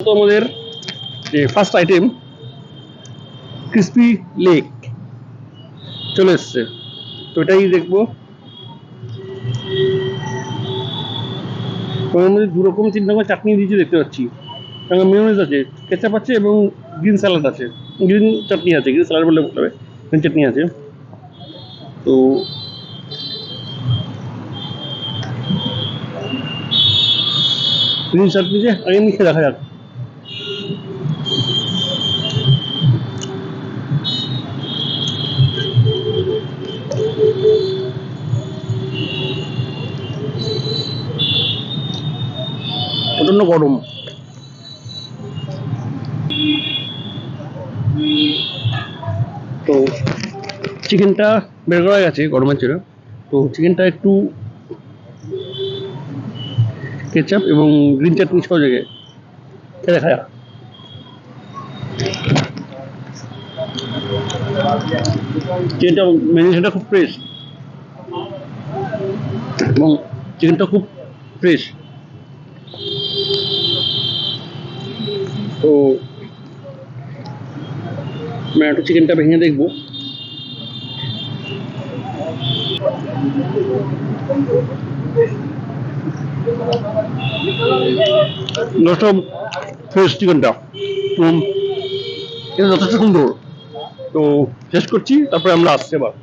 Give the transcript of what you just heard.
তো আমাদের যে ফার্স্ট আইটেম ক্রিসপি লেগ চলে এসছে, তো এটাই দেখবো। ওর মধ্যে দু রকম তিন রকম চাটনি দিয়েছে দেখতে পাচ্ছি। সঙ্গে মেয়োনিজ আছে, কেচাপ আছে এবং গ্রিন স্যালাড আছে, গ্রিন চাটনি আছে, গ্রিন স্যালাড বললে বলতে হবে, গ্রিন চাটনি আছে। তো গ্রিন চাটনি যে আগে মিখে দেখা যাক। প্রচন্ড গরম। তো চিকেনটা বের করা গেছে গরমের ছিল, তো চিকেনটা একটু কেচাপ এবং গ্রিন চাটনি সহযোগে দেখা যাক। চিকেনটা ম্যারিনেশনটা খুব ফ্রেশ এবং চিকেনটা খুব ফ্রেশ। তো আমি একটু চিকেনটা ভেঙে দেখবো। যথেষ্ট ফ্রেশ চিকেনটা, এটা যথেষ্ট সুন্দর। তো শেষ করছি, তারপরে আমরা আসছি আবার।